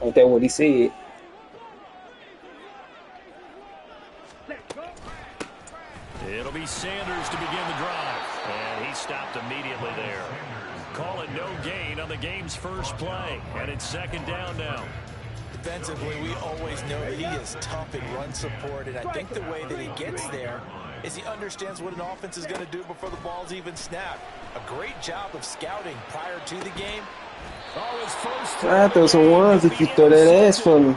Ain't that what he said? It'll be Sanders to begin the drive. And he stopped immediately there. Call it no gain on the game's first play. And it's second down now. Defensively, we always know that he is tough in run support. And I think the way that he gets there is he understands what an offense is going to do before the ball's even snapped. A great job of scouting prior to the game. I throw some ones if you throw that ass for me.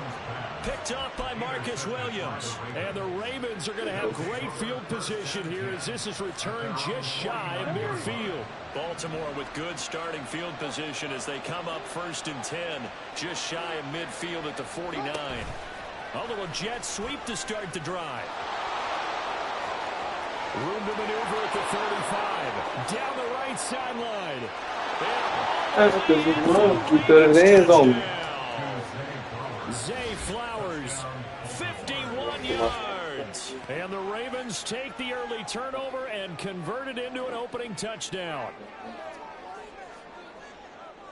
Picked up by Marcus Williams. And the Ravens are going to have great field position here as this is returned just shy of midfield. Baltimore with good starting field position as they come up 1st and 10, just shy of midfield at the 49. A little jet sweep to start the drive. Room to maneuver at the 35. Down the right sideline. That's because you throw that ass on me. Zay Flowers, 51 yards. And the Ravens take the early turnover and convert it into an opening touchdown.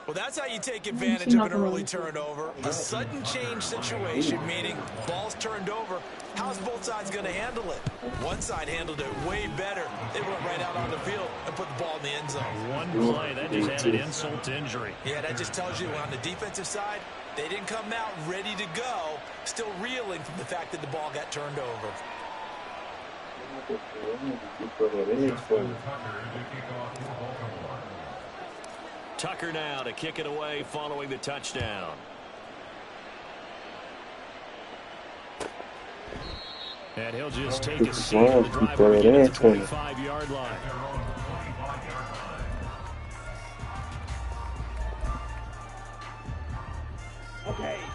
Well, that's how you take advantage of an early turnover. A sudden change situation, meaning ball's turned over. How's both sides going to handle it? One side handled it way better. They went right out on the field and put the ball in the end zone. One play, that just added insult to injury. Yeah, that just tells you on the defensive side, they didn't come out ready to go, still reeling from the fact that the ball got turned over. Tucker now to kick it away following the touchdown. And he'll just take a seat on the drive at the 25-yard line.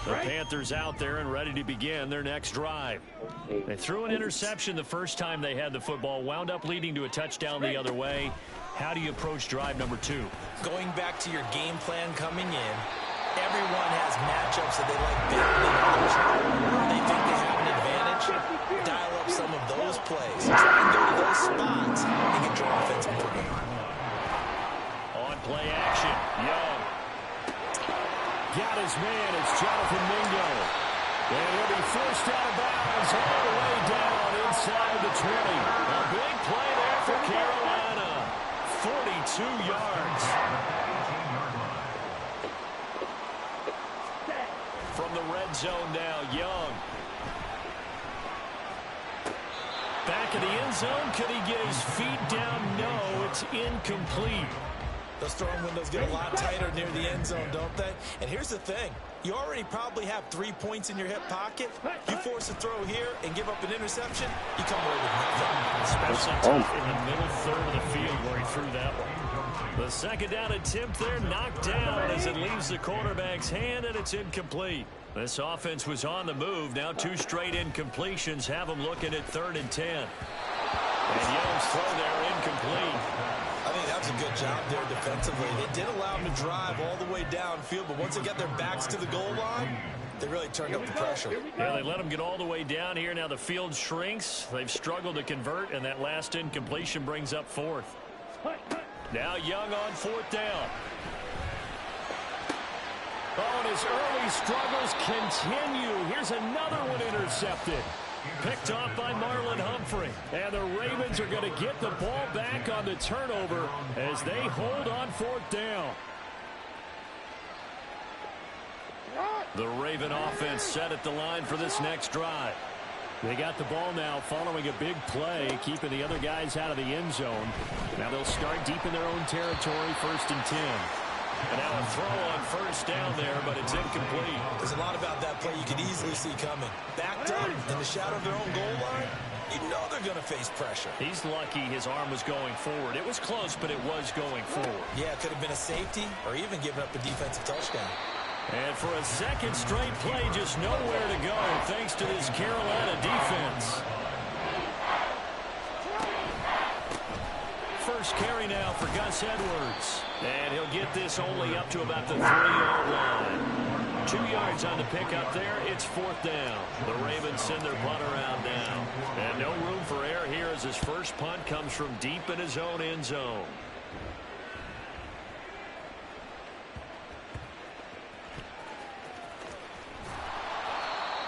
The Panthers out there and ready to begin their next drive. They threw an interception the first time they had the football, wound up leading to a touchdown the other way. How do you approach drive number 2? Going back to your game plan coming in, everyone has matchups that they like better than others. They think they have an advantage. Dial up some of those plays. Try and go to those spots and get your offense moving. On play action, Young. Got his man, it's Jonathan Mingo. And he'll be forced out of bounds all the way down inside the 20. A big play there for Carolina. 42 yards. From the red zone now, Young. Back in the end zone, could he get his feet down? No, it's incomplete. Those throwing windows get a lot tighter near the end zone, don't they? And here's the thing. You already probably have 3 points in your hip pocket. You force a throw here and give up an interception, you come away with nothing. Especially tough in the middle third of the field where he threw that one. The second down attempt there knocked down as it leaves the quarterback's hand, and it's incomplete. This offense was on the move. Now 2 straight incompletions have them looking at 3rd and 10. And Young's throw there incomplete. I think that was a good job there defensively. They did allow them to drive all the way downfield, but once they got their backs to the goal line, they really turned up the pressure. Yeah, they let them get all the way down here. Now the field shrinks. They've struggled to convert, and that last incompletion brings up 4th. Now Young on 4th down. Oh, and his early struggles continue. Here's another one intercepted. Picked off by Marlon Humphrey. And the Ravens are going to get the ball back on the turnover as they hold on 4th down. The Raven offense set at the line for this next drive. They got the ball now following a big play, keeping the other guys out of the end zone. Now they'll start deep in their own territory, 1st and 10. And now a throw on 1st down there, but it's incomplete. There's a lot about that play you could easily see coming. Backed up in the shadow of their own goal line, you know they're going to face pressure. He's lucky his arm was going forward. It was close, but it was going forward. Yeah, it could have been a safety or even given up a defensive touchdown. And for a second straight play, just nowhere to go thanks to this Carolina defense. First carry now for Gus Edwards. And he'll get this only up to about the 3-yard line. 2 yards on the pickup there. It's 4th down. The Ravens send their punt around now. And no room for error here as his first punt comes from deep in his own end zone.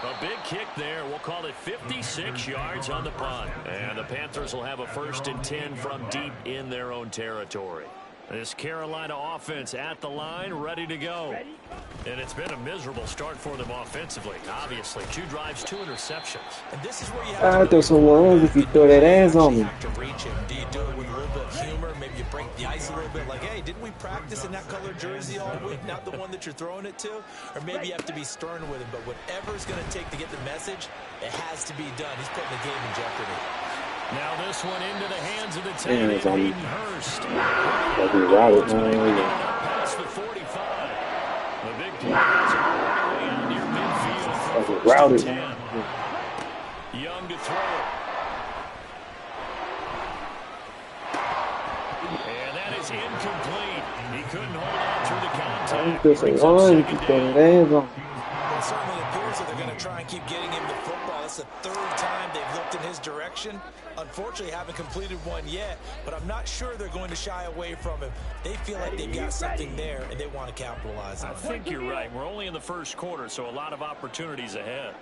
A big kick there. We'll call it 56 yards on the punt. And the Panthers will have a 1st and 10 from deep in their own territory. This Carolina offense at the line, ready to go. And it's been a miserable start for them offensively. Obviously, 2 drives, 2 interceptions. And this is where you have I throw some ones if you throw that ass on me. to reach him. Do you do it with a little bit of humor? Maybe you break the ice a little bit, like, hey, didn't we practice in that color jersey all week? Not the one that you're throwing it to? Or maybe you have to be stern with him. But whatever it's going to take to get the message, it has to be done. He's putting the game in jeopardy. Now this one into the hands of the tight end, Hayden Hurst. Past the 45. The big play is all the way out near midfield for 1st and 10. Young to throw it. And that is incomplete. He couldn't hold on through the contact. Brings up 2nd down. It certainly appears that they're going to try and keep getting him the football. It's the 3rd time they've looked in his direction. Unfortunately, haven't completed one yet, but I'm not sure they're going to shy away from him. They feel like they've got something there, and they want to capitalize on it. I think you're right. We're only in the 1st quarter, so a lot of opportunities ahead.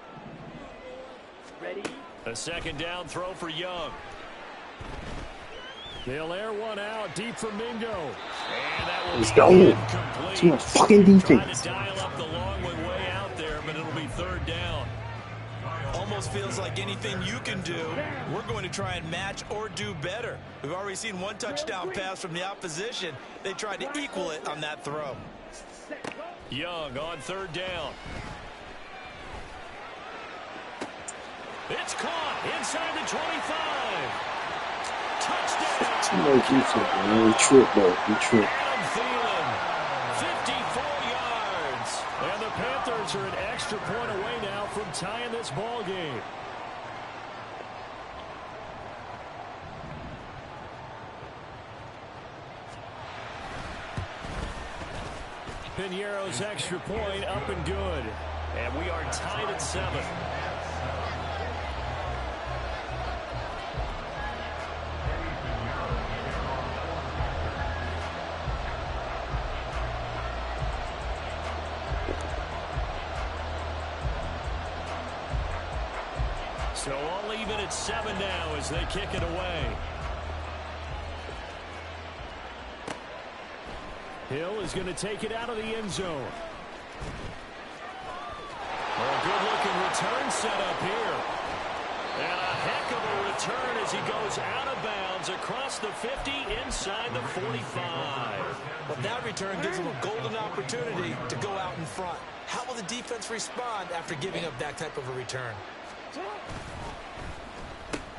Ready? A 2nd down throw for Young. They'll air one out deep for Mingo. And that will Let's be go. incomplete. It's my fucking defense. Trying to dial up the long way out there, but it'll be 3rd down. Almost feels like anything you can do, we're going to try and match or do better. We've already seen 1 touchdown pass from the opposition. They tried to equal it on that throw. Young on 3rd down. It's caught inside the 25. Touchdown. Too much defense, man. We tripped, though. We tripped. Adam Thielen, 54 yards. And the Panthers are an extra point away now from tying this ball game. Piñeiro's extra point up and good. And we are tied at 7. So all even at 7 now as they kick it away. Hill is going to take it out of the end zone. A good-looking return set up here. And a heck of a return as he goes out of bounds across the 50 inside the 45. Well, that return gives them a golden opportunity to go out in front. How will the defense respond after giving up that type of a return?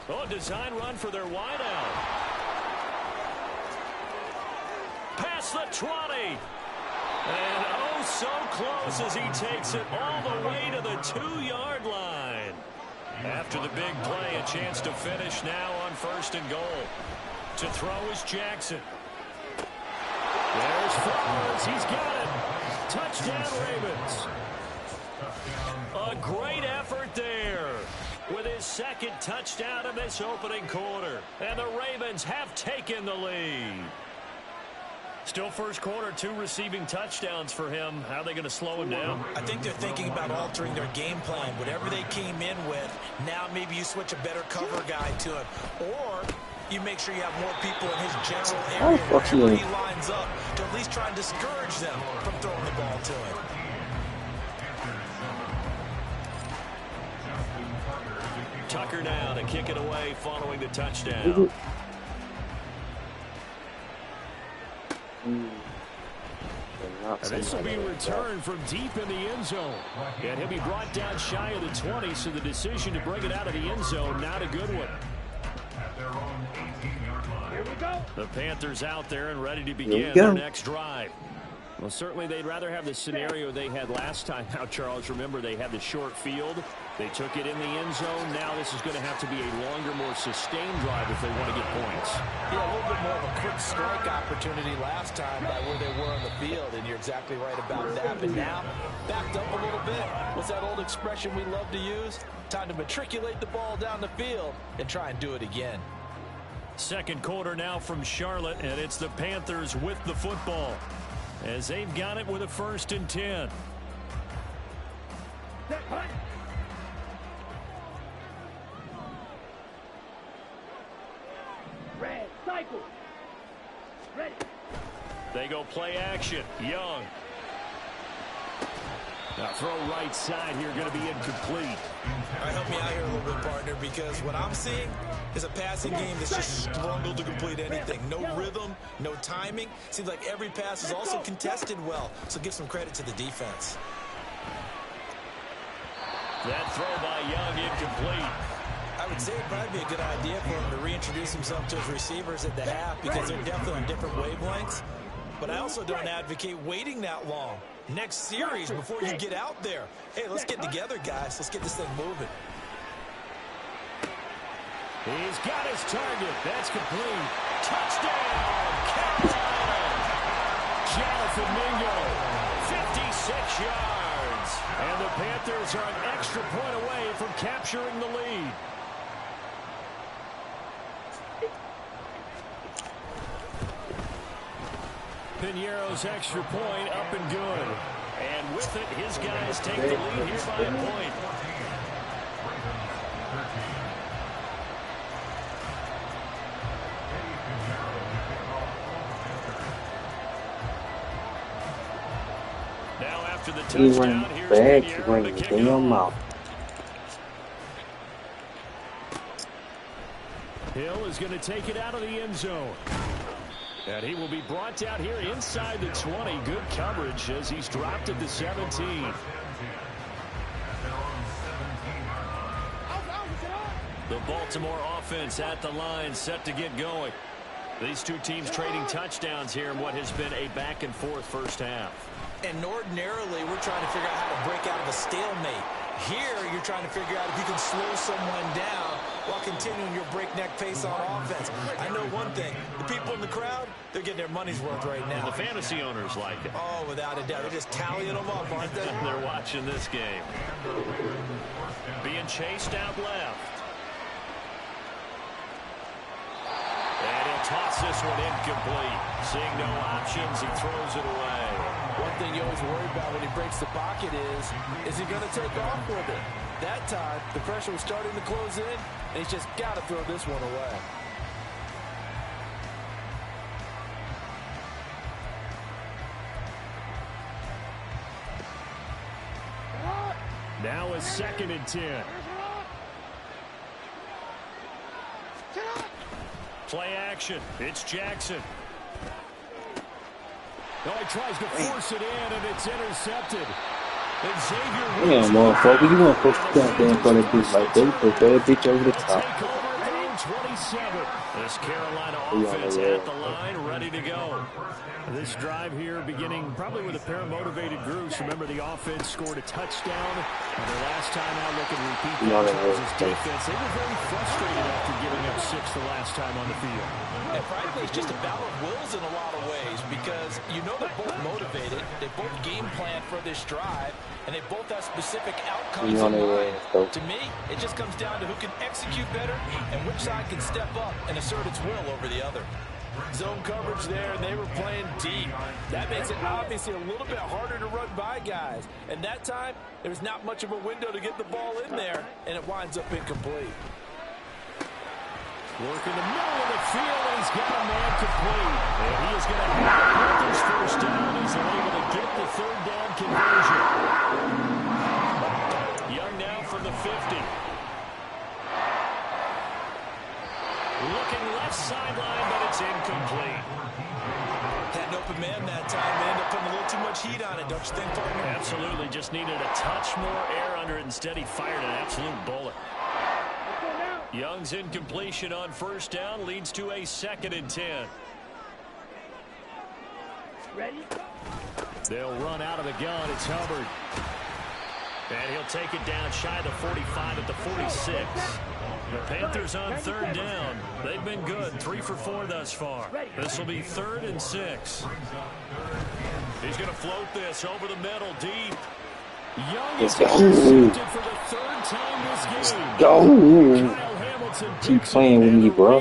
Oh, design run for their wideout. Past the 20. And oh, so close as he takes it all the way to the 2-yard line. After the big play, a chance to finish now on 1st and goal. To throw is Jackson. There's Flowers. He's got it. Touchdown, Ravens. A great effort there with his 2nd touchdown of this opening quarter. And the Ravens have taken the lead. Still 1st quarter, 2 receiving touchdowns for him. How are they going to slow him down? I think they're thinking about altering their game plan. Whatever they came in with, now maybe you switch a better cover guy to it. Or you make sure you have more people in his general area wherever he lines up to at least try and discourage them from throwing the ball to him. Tucker now to kick it away following the touchdown. This will be returned from deep in the end zone. And he'll be brought down shy of the 20, so the decision to bring it out of the end zone, not a good one. Here we go. The Panthers out there and ready to begin their next drive. Well, certainly they'd rather have the scenario they had last time out, Charles. Remember, they had the short field. They took it in the end zone. Now this is going to have to be a longer, more sustained drive if they want to get points. Yeah, a little bit more of a quick strike opportunity last time by where they were on the field, and you're exactly right about that. But now, backed up a little bit. What's that old expression we love to use? Time to matriculate the ball down the field and try and do it again. 2nd quarter now from Charlotte, and it's the Panthers with the football as they've got it with a 1st and 10. go play action. Young. Now throw right side here, going to be incomplete. All right, help me out here a little bit, partner, because what I'm seeing is a passing game that's just struggled to complete anything. No rhythm, no timing. Seems like every pass is also contested well, so give some credit to the defense. That throw by Young incomplete. I would say it'd probably be a good idea for him to reintroduce himself to his receivers at the half because they're definitely on different wavelengths. But I also don't advocate waiting that long. Next series before you get out there. Hey, let's get together, guys. Let's get this thing moving. He's got his target. That's complete. Touchdown, Carolina. Jonathan Mingo, 56 yards. And the Panthers are an extra point away from capturing the lead. Piñeiro's extra point up and good. And with it, his guys take the lead here by a point. Now after the touchdown, here's Piñeiro to kick off. Hill is going to take it out of the end zone. And he will be brought down here inside the 20. Good coverage as he's dropped at the 17. The Baltimore offense at the line, set to get going. These two teams trading touchdowns here in what has been a back-and-forth first half. And ordinarily, we're trying to figure out how to break out of a stalemate. Here, you're trying to figure out if you can slow someone down while continuing your breakneck pace on offense. I know one thing. The people in the crowd, they're getting their money's worth right now. The fantasy owners like it. Oh, without a doubt. They're just tallying them up, aren't they? They're watching this game. Being chased out left. And he'll toss this one incomplete. Seeing no options, he throws it away. One thing you always worry about when he breaks the pocket is he going to take off with it? That time, the pressure was starting to close in, and he's just got to throw this one away. Now a 2nd and 10. Play action. It's Jackson. No, he tries to force it in, and it's intercepted. And Xavier. Yeah, motherfucker, you want to push the goddamn brother bitch like they put that bitch over the top. Take over at the 27. This Carolina offense at the line, ready to go. This drive here beginning probably with a pair of motivated groups. Remember, the offense scored a touchdown. And the last time out, looking to repeat that Chargers defense. They were very frustrated after giving up 6 the last time on the field. And frankly, it's just a battle of wills in a lot of ways because you know they're both motivated. They both game plan for this drive, and they both have specific outcomes in mind. To me, it just comes down to who can execute better and which side can step up and assert its will over the other. Zone coverage there, and they were playing deep. That makes it obviously a little bit harder to run by guys. And that time, there's not much of a window to get the ball in there, and it winds up incomplete. Work in the middle of the field, and he's got a man complete. And he is going to have the Panthers first down. He's able to get the 3rd down conversion. Young now from the 50. Looking left sideline, but it's incomplete. Had an open man that time. They ended up putting a little too much heat on it, don't you think, partner? Absolutely. Just needed a touch more air under it. Instead, he fired an absolute bullet. Young's incompletion on first down leads to a 2nd and 10. Ready? They'll run out of the gun. It's Hubbard. And he'll take it down shy of the 45 at the 46. The Panthers on 3rd down. They've been good. 3 for 4 thus far. This will be 3rd and 6. He's going to float this over the middle deep. Young is intercepted for the 3rd time this game. Go! Keep playing with me, bro.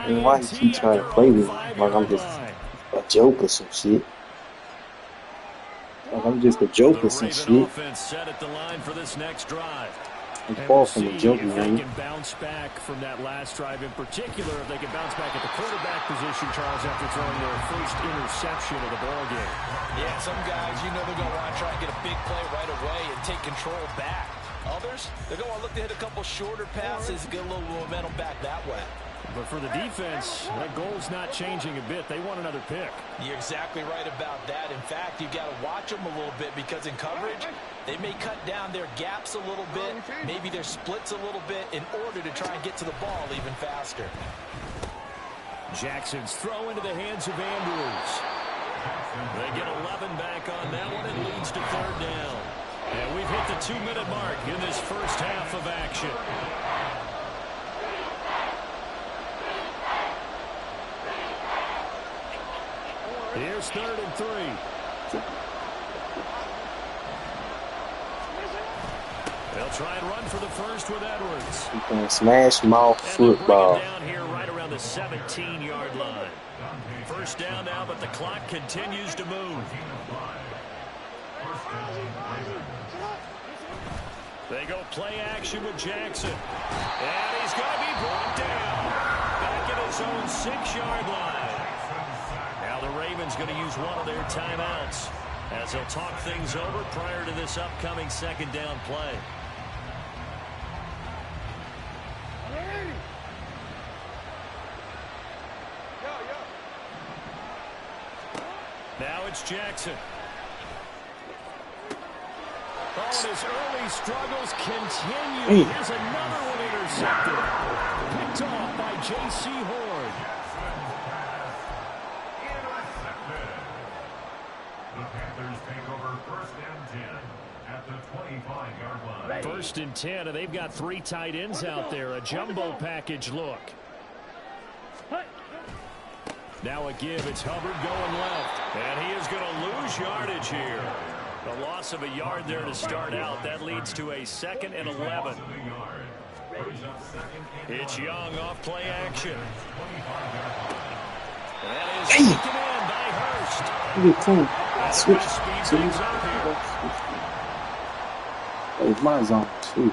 And why you keep trying to play with me like I'm just a joke or some shit? Like I'm just a joke or some shit. Offense set at the line for this next drive. I'm And far we'll from a see joke, if they man. can bounce back from that last drive in particular, if they can bounce back at the quarterback position, Charles, after throwing their first interception of the ball game. Yeah, some guys, you know they're going to want to try and get a big play right away and take control back. Others, they're going to look to hit a couple shorter passes and get a little momentum back that way. But for the defense, that goal's not changing a bit. They want another pick. You're exactly right about that. In fact, you've got to watch them a little bit because in coverage, they may cut down their gaps a little bit, maybe their splits a little bit in order to try and get to the ball even faster. Jackson's throw into the hands of Andrews. They get 11 back on that one. It leads to third down. And we've hit the 2-minute mark in this first half of action. Here's 3rd and 3. They'll try and run for the first with Edwards. You can smash mouth football. And down here right around the 17-yard line. First down now, but the clock continues to move. They go play action with Jackson. And he's going to be brought down. Back at his own 6-yard line. Now the Ravens going to use one of their timeouts as they'll talk things over prior to this upcoming second down play. Now it's Jackson. Oh, and his early struggles continue. Here's another one intercepted. Picked off by J.C. Horn. The Panthers take over 1st and 10 at the 25-yard line. 1st and 10, and they've got 3 tight ends out there. A jumbo package look. Now a give. It's Hubbard going left. And he is going to lose yardage here. A loss of a yard there to start out. That leads to a 2nd and 11. It's Young off play action. That is taken in by Hurst. Look at Tim. Switch. Speed things up here. That was my zone, too.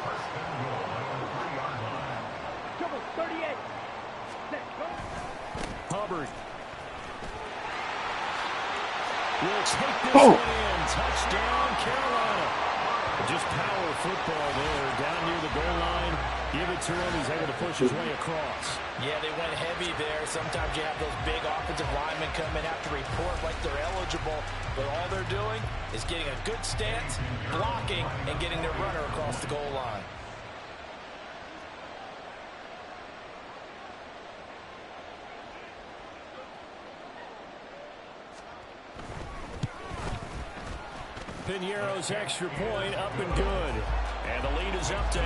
Hubbard will take this one in. Touchdown, Carolina. Just power football there. Down near the goal line. Give it to him. He's able to push his way across. Yeah, they went heavy there. Sometimes you have those big offensive linemen come in, have to report like they're eligible. But all they're doing is getting a good stance, blocking, and getting their runner across the goal line. Piñeiro's extra point up and good. And the lead is up to 8.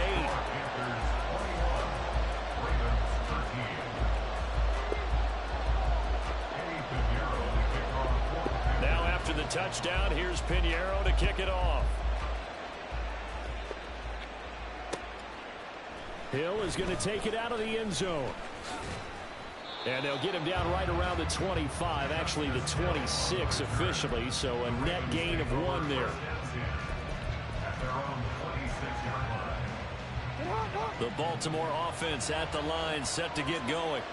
Now after the touchdown, here's Piñeiro to kick it off. Hill is going to take it out of the end zone. And they'll get him down right around the 25, actually the 26 officially, so a net gain of 1 there. The Baltimore offense at the line, set to get going.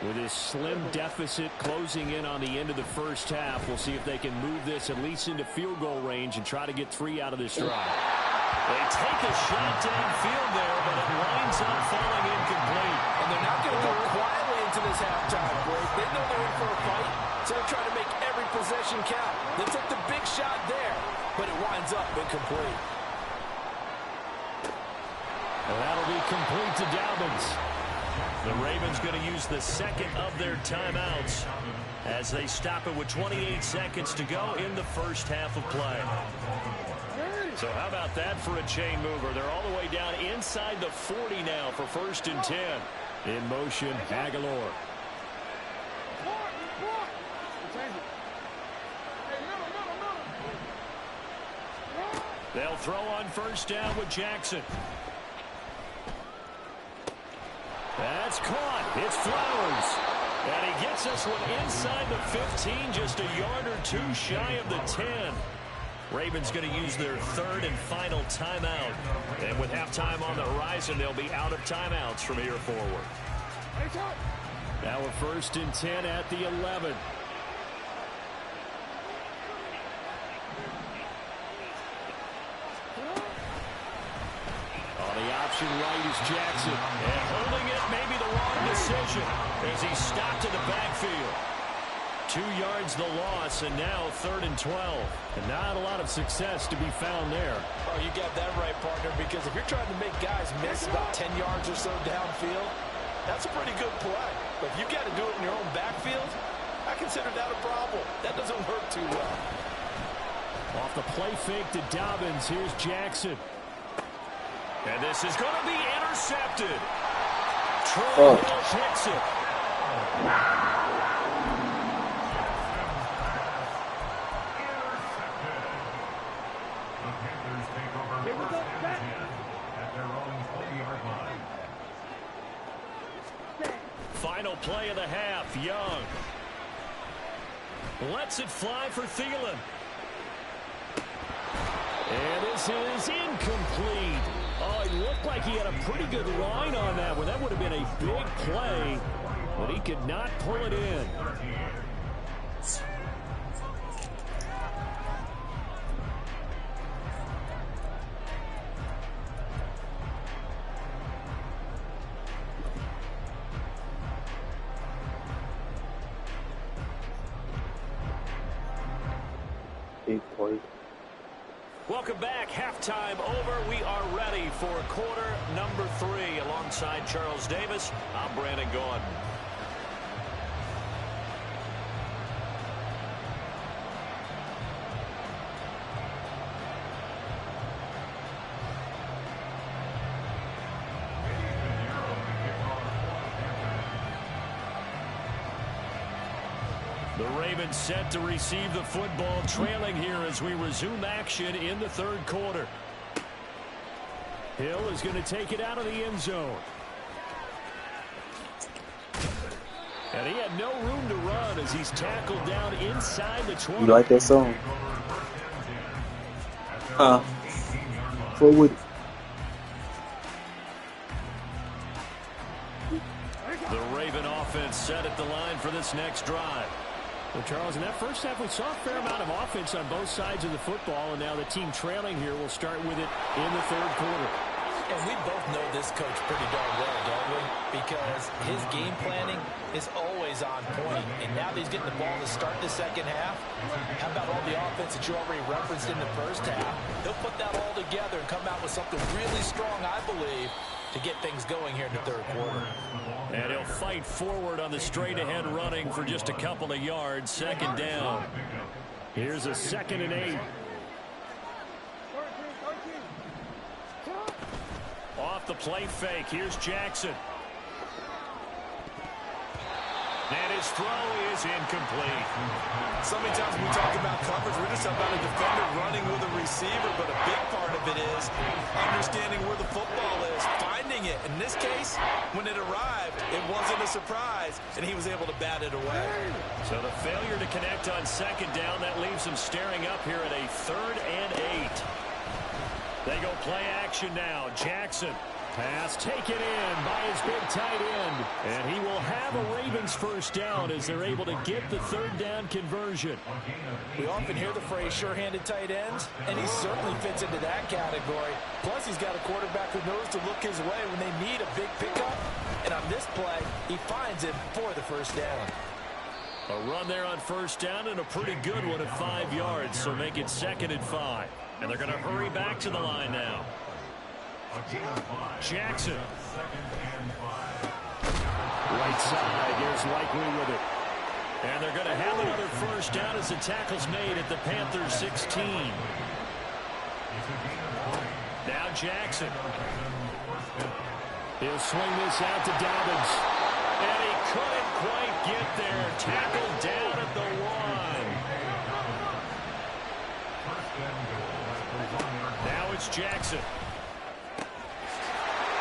With his slim deficit closing in on the end of the first half, we'll see if they can move this at least into field goal range and try to get 3 out of this drive. They take a shot downfield there, but it winds up falling incomplete. And they're not going to go quietly into this halftime break. They know they're in for a fight, so they're trying to make every possession count. They took the big shot there, but it winds up incomplete. And that'll be complete to Dobbins. The Ravens going to use the 2nd of their timeouts as they stop it with 28 seconds to go in the first half of play. So how about that for a chain mover? They're all the way down inside the 40 now for 1st and 10. In motion, Aguilar. They'll throw on 1st down with Jackson. That's caught. It's Flowers. And he gets this one inside the 15, just a yard or 2 shy of the 10. Ravens going to use their third and final timeout. And with halftime on the horizon, they'll be out of timeouts from here forward. Now a 1st and 10 at the 11. On the option right is Jackson. And holding it may be the wrong decision as he's stopped in the backfield. 2 yards the loss, and now 3rd and 12. And not a lot of success to be found there. Oh, you got that right, partner, because if you're trying to make guys miss about 10 yards or so downfield, that's a pretty good play. But if you got to do it in your own backfield, I consider that a problem. That doesn't work too well. Off the play fake to Dobbins, here's Jackson. And this is going to be intercepted. Troy hits it. Final play of the half, Young. Lets it fly for Thielen. And this is incomplete. Oh, it looked like he had a pretty good line on that one. That would have been a big play, but he could not pull it in. Welcome back. Halftime over. We are ready for quarter number 3. Alongside Charles Davis, I'm Brandon Gordon. The Ravens set to receive the football, trailing here as we resume action in the 3rd quarter. Hill is going to take it out of the end zone. And he had no room to run as he's tackled down inside the 20. You like that song? Forward. The Raven offense set at the line for this next drive. Well, Charles, in that first half, we saw a fair amount of offense on both sides of the football, and now the team trailing here will start with it in the 3rd quarter. And we both know this coach pretty darn well, don't we? Because his game planning is always on point. And now that he's getting the ball to start the 2nd half, how about all the offense that you already referenced in the 1st half? He'll put that all together and come out with something really strong, I believe, to get things going here in the 3rd quarter. And he'll fight forward on the straight-ahead running for just a couple of yards. 2nd down. Here's a 2nd and 8. Off the play fake. Here's Jackson. And his throw is incomplete. So many times when we talk about coverage, we're just talking about a defender running with a receiver, but a big part of it is understanding where the football is, finding it. In this case, when it arrived, it wasn't a surprise, and he was able to bat it away. So the failure to connect on 2nd down, that leaves him staring up here at a 3rd and 8. They go play action now. Jackson. Pass taken in by his big tight end. And he will have a Ravens 1st down as they're able to get the 3rd down conversion. We often hear the phrase sure-handed tight ends, and he certainly fits into that category. Plus, he's got a quarterback who knows to look his way when they need a big pickup. And on this play, he finds it for the 1st down. A run there on 1st down and a pretty good one at 5 yards, so make it 2nd and 5. And they're going to hurry back to the line now. Jackson. Right side, here's Likely with it. And they're going to have another 1st down as the tackle's made at the Panthers 16. Now Jackson. He'll swing this out to Dobbins. And he couldn't quite get there. Tackled down at the 1. Now it's Jackson.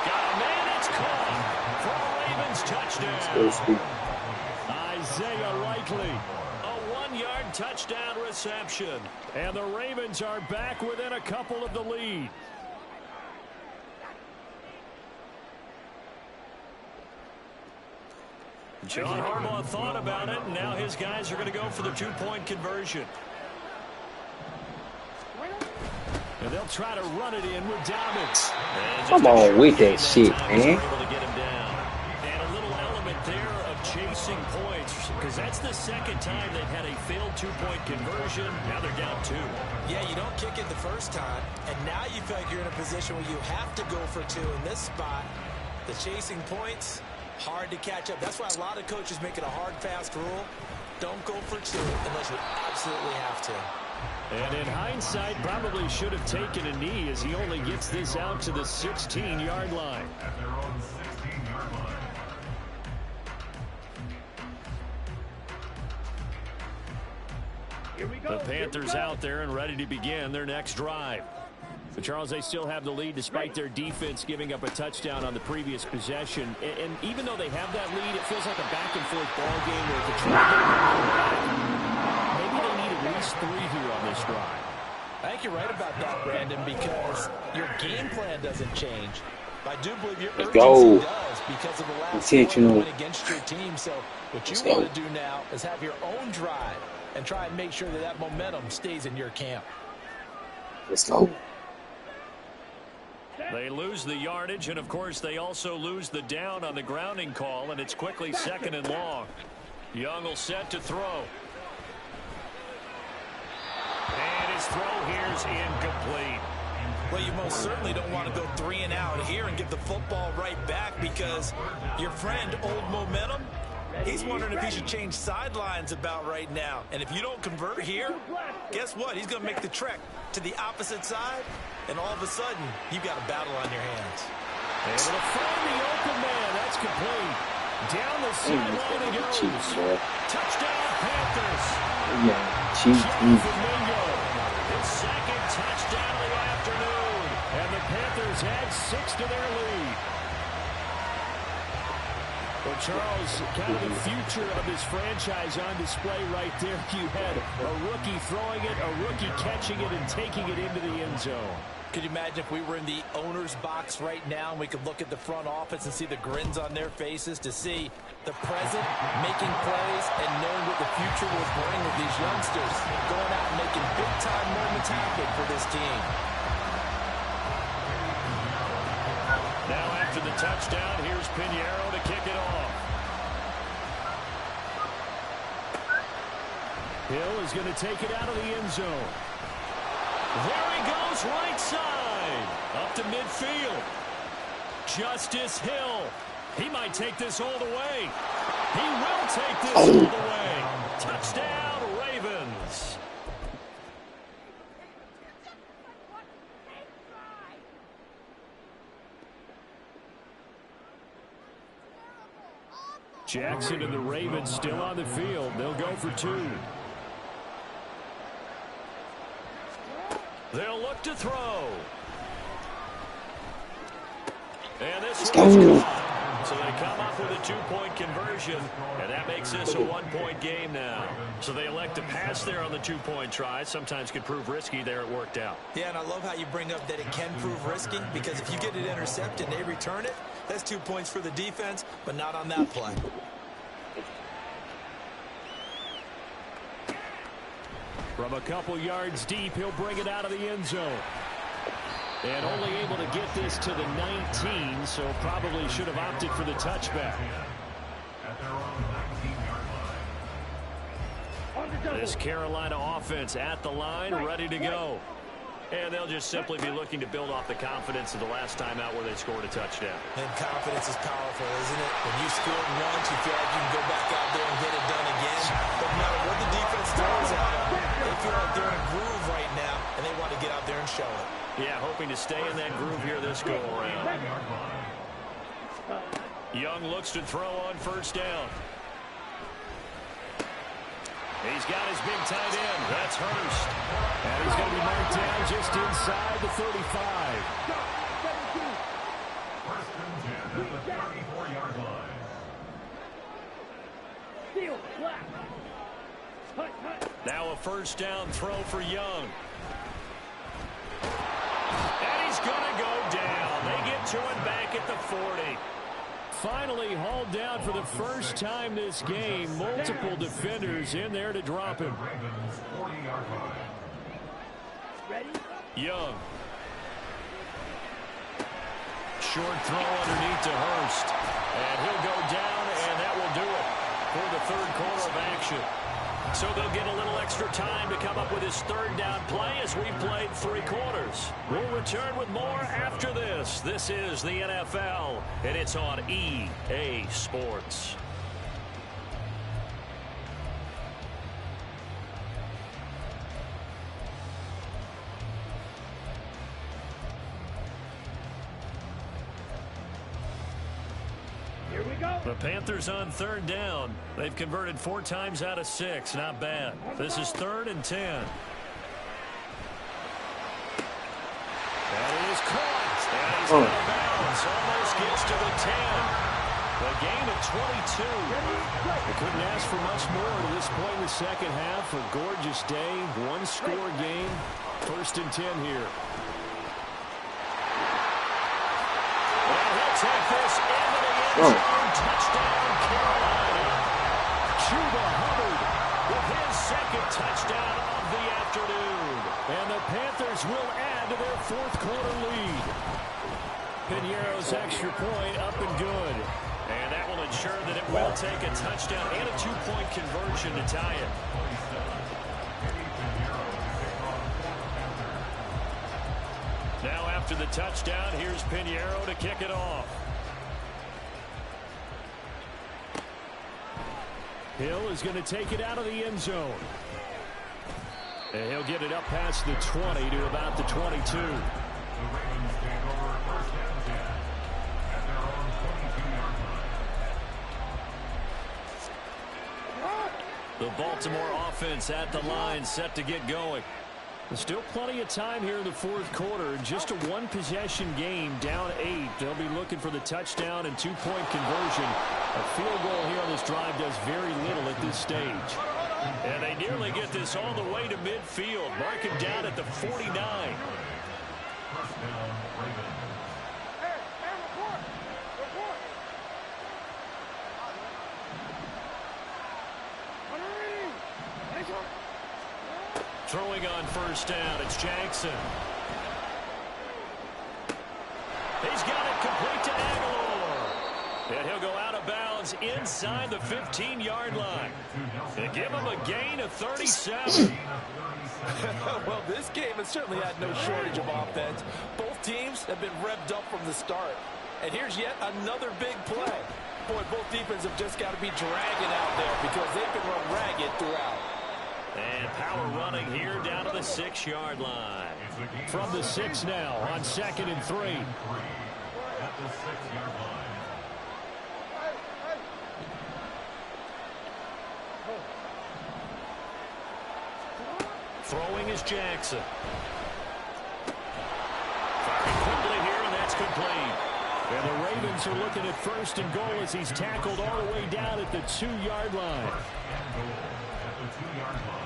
Got a man, it's caught for a Ravens touchdown. Isaiah Likely, a 1-yard touchdown interception. And the Ravens are back within a couple of the lead. John Harbaugh thought about it, and now his guys are going to go for the two-point conversion. And they'll try to run it in with Dobbins. Come on with that shit, man. Able to get him down. And a little element there of chasing points, because that's the second time they've had a failed two-point conversion. Now they're down 2. Yeah, you don't kick it the first time, and now you feel like you're in a position where you have to go for 2 in this spot. The chasing points, hard to catch up. That's why a lot of coaches make it a hard, fast rule. Don't go for 2 unless you absolutely have to. And in hindsight, probably should have taken a knee as he only gets this out to the 16-yard line. At their own 16-yard line. Here we go. The Panthers out there and ready to begin their next drive. But Charles, they still have the lead despite their defense giving up a touchdown on the previous possession. And even though they have that lead, it feels like a back-and-forth ball game where if they try to get back, maybe they need at least 3 here on this drive. I think you're right about that, Brandon, because your game plan doesn't change. I do believe your urgency does because of the last win against your team. So what you want to do now is have your own drive and try and make sure that that momentum stays in your camp. Let's go. They lose the yardage, and, of course, they also lose the down on the grounding call, and it's quickly 2nd and long. Young will set to throw. And his throw here is incomplete. Well, you most certainly don't want to go 3 and out here and give the football right back because your friend, Old Momentum, he's wondering if he should change sidelines about right now. And if you don't convert here, guess what? He's going to make the trek to the opposite side, and all of a sudden, you've got a battle on your hands. Able to find the open man. That's complete. Down the sideline he goes. Touchdown, Panthers. Yeah, cheese. His second touchdown of the afternoon. And the Panthers add 6 to their lead. Well, Charles, kind of the future of this franchise on display right there. You had a rookie throwing it, a rookie catching it, and taking it into the end zone. Could you imagine if we were in the owner's box right now and we could look at the front office and see the grins on their faces to see the present making plays and knowing what the future will bring with these youngsters going out and making big-time moments happen for this team. Now after the touchdown, here's Pinheiro to kick it off. Hill is going to take it out of the end zone. There he goes, right side. Up to midfield. Justice Hill. He might take this all the way. He will take this all the way. Touchdown, Ravens. Jackson and the Ravens still on the field. They'll go for 2. They'll look to throw. And this one's gone. So they come up with a 2-point conversion, and that makes this a 1-point game now. So they elect to pass there on the 2-point try. Sometimes can prove risky. There it worked out. Yeah, and I love how you bring up that it can prove risky because if you get it intercepted and they return it, that's 2 points for the defense, but not on that play. From a couple yards deep, he'll bring it out of the end zone. And only able to get this to the 19, so probably should have opted for the touchback. At their own 19-yard line. This Carolina offense at the line, ready to go. And they'll just simply be looking to build off the confidence of the last time out where they scored a touchdown. And confidence is powerful, isn't it? When you scored once, you feel like you can go back out there and get it done again. But no matter what the defense throws at them, they feel like they're in a groove right now, and they want to get out there and show it. Yeah, hoping to stay in that groove here this go-around. Young looks to throw on first down. He's got his big tight end. That's Hurst. And he's going to be marked down just inside the 35. First and 10 at the 34-yard line. Steal, black. Now a first down throw for Young. And he's going to go down. They get to him back at the 40. Finally hauled down for the first time this game. Multiple defenders in there to drop him. Young. Short throw underneath to Hurst. And he'll go down, and that will do it for the third quarter of action. So they'll get a little extra time to come up with his third down play as we've played 3 quarters. We'll return with more after this. This is the NFL, and it's on EA Sports. The Panthers on third down. They've converted 4 times out of 6. Not bad. This is 3rd and 10. That is caught. And he's out of bounds. Almost gets to the 10. The gain of 22. They couldn't ask for much more to this point in the second half. A gorgeous day. 1-score game. 1st and 10 here. And he'll take this into the end zone. Touchdown, Carolina. Chuba Hubbard with his 2nd touchdown of the afternoon. And the Panthers will add to their 4th quarter lead. Piñeiro's extra point up and good. And that will ensure that it will take a touchdown and a 2-point conversion to tie it. Now after the touchdown, here's Piñeiro to kick it off. Hill is going to take it out of the end zone. And he'll get it up past the 20 to about the 22. The Ravens take over 1st and 10 at their own 22-yard line. The Baltimore offense at the line, set to get going. There's still plenty of time here in the 4th quarter. Just a 1-possession game, down 8. They'll be looking for the touchdown and 2-point conversion. A field goal here on this drive does very little at this stage. And they nearly get this all the way to midfield. Mark him down at the 49. 1st down, Ravens. Throwing on 1st down, it's Jackson. He's got it complete to Aguilar. And he'll go out of bounds inside the 15-yard line. They give him a gain of 37. Well, this game has certainly had no shortage of offense. Both teams have been revved up from the start. And here's yet another big play. Boy, both defenses have just got to be dragging out there because they've been run ragged throughout. And power running here down to the 6-yard line. From the 6 now on 2nd and 3. At the 6-yard line. Throwing is Jackson. Firing quickly here, and that's complete. And the Ravens are looking at 1st and goal as he's tackled all the way down at the 2-yard line. 1st and goal at the 2-yard line.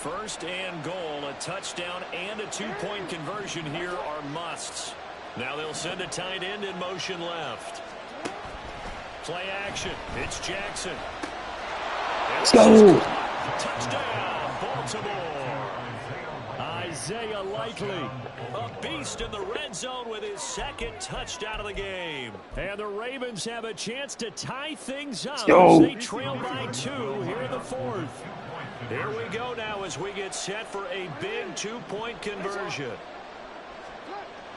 First and goal, a touchdown and a 2-point conversion here are musts. Now they'll send a tight end in motion left. Play action. It's Jackson. Let's go. Touchdown, Baltimore. Isaiah Likely, a beast in the red zone with his 2nd touchdown of the game. And the Ravens have a chance to tie things up as they trail by 2 here in the 4th. Here we go now as we get set for a big 2-point conversion.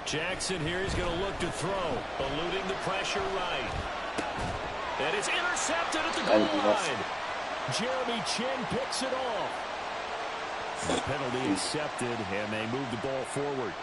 Jackson here is going to look to throw, eluding the pressure right. And it's intercepted at the goal line. Jeremy Chin picks it off. The penalty accepted, and they move the ball forward.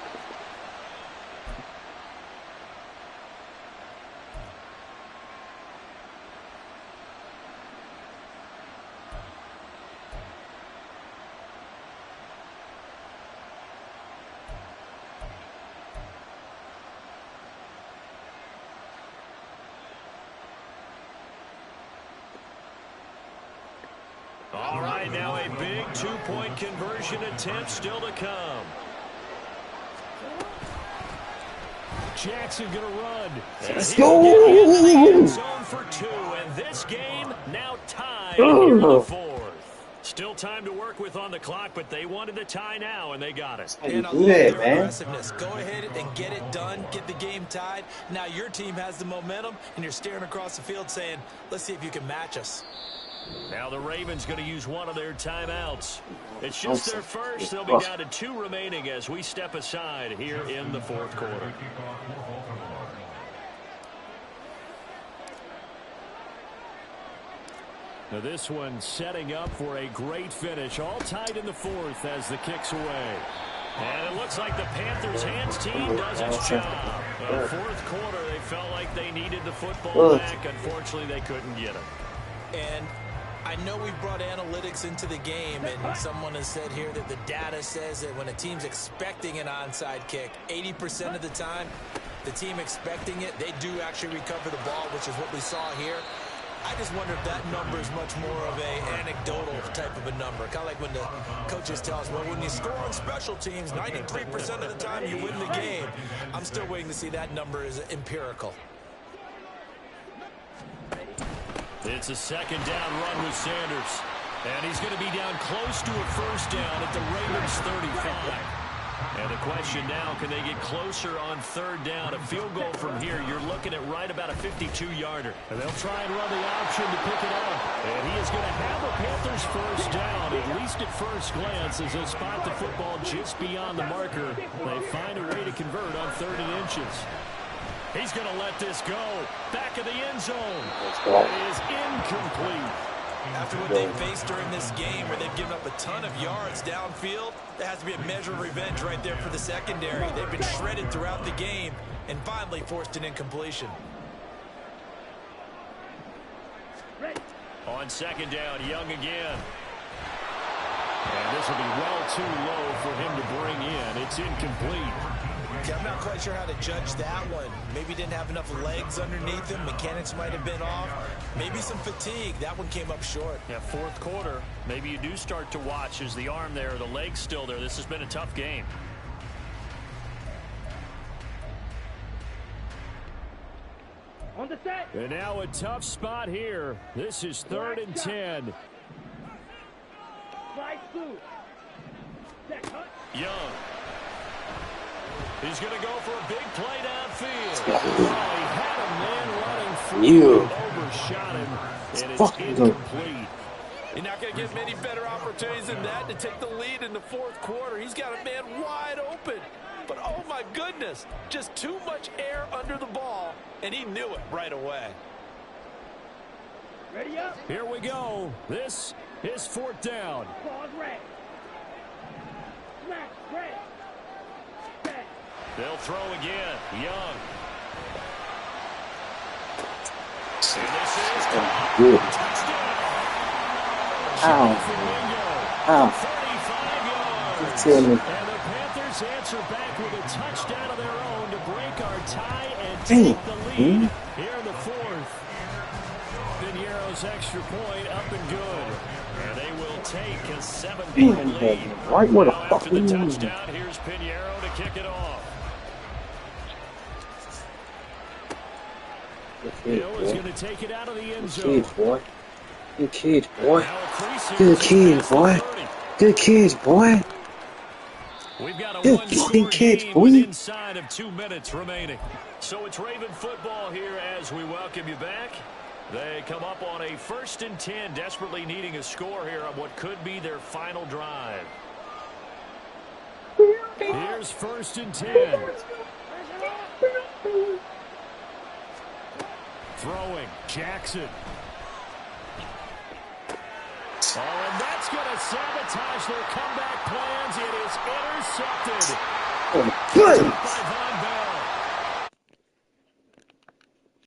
All right, now a big two-point conversion attempt still to come. Jackson going to run. Let's He'll get into the end go! zone for 2, and this game now tied here in the 4th. Still time to work with on the clock, but they wanted the tie now, and they got it. How you And I do love that, their man? aggressiveness. Go ahead and get it done. Get the game tied. Now your team has the momentum, and you're staring across the field saying, let's see if you can match us. Now the Ravens going to use one of their timeouts. It's just their first. They'll be down to 2 remaining as we step aside here in the 4th quarter. Now this one setting up for a great finish. All tied in the 4th as the kick's away. And it looks like the Panthers' hands team does its job. 4th quarter, they felt like they needed the football back. Unfortunately, they couldn't get it. And I know we brought analytics into the game, and someone has said here that the data says that when a team's expecting an onside kick, 80% of the time, the team expecting it, they do actually recover the ball, which is what we saw here. I just wonder if that number is much more of a anecdotal type of a number. Kind of like when the coaches tell us, well, when you score on special teams, 93% of the time you win the game. I'm still waiting to see that number is empirical. It's a 2nd down run with Sanders. And he's going to be down close to a 1st down at the Ravens 35. And the question now, can they get closer on 3rd down? A field goal from here, you're looking at right about a 52-yarder. And they'll try and run the option to pick it up. And he is going to have the Panthers 1st down, at least at first glance, as they'll spot the football just beyond the marker. They find a way to convert on 3rd and inches. He's going to let this go. Back of the end zone. It is incomplete. After what they faced during this game, where they've given up a ton of yards downfield, there has to be a measure of revenge right there for the secondary. They've been shredded throughout the game and finally forced an incompletion. On 2nd down, Young again. And this will be well too low for him to bring in. It's incomplete. Okay, I'm not quite sure how to judge that one. Maybe didn't have enough legs underneath him. Mechanics might have been off. Maybe some fatigue. That one came up short. Yeah, 4th quarter. Maybe you do start to watch. Is the arm there, the leg's still there? This has been a tough game. On the set. And now a tough spot here. This is 3rd and 10. Slide through. Set cut. Young. He's going to go for a big play downfield. Oh, he had a man running through him, overshot him, and it's incomplete. You're not going to get many better opportunities than that to take the lead in the 4th quarter. He's got a man wide open. But, oh, my goodness, just too much air under the ball, and he knew it right away. Ready up. Here we go. This is 4th down. Pause red. Smash red. Set. They'll throw again. Young. And this is Good. touchdown. Ow. Ow. 35 yards. Tell me. And the Panthers answer back with a touchdown of their own to break our tie and take the lead here in the 4th. Piniero's extra point up and good. And they will take a 7-point lead. Right where the Now fuck after the is touchdown, here's Piniero to kick it off. Hill is going to take it out of the end zone. Good kid, boy. Good kid, boy. Now a Creasy Good with kid, his pass boy. to 30. Good kid, boy. We've got a Good one-score fucking kid, game boy. with inside of 2 minutes remaining. So it's Raven football here as we welcome you back. They come up on a 1st and 10, desperately needing a score here on what could be their final drive. Here's 1st and 10. Throwing, Jackson. Oh, and that's going to sabotage their comeback plans. It is intercepted. Good. By Von Bell.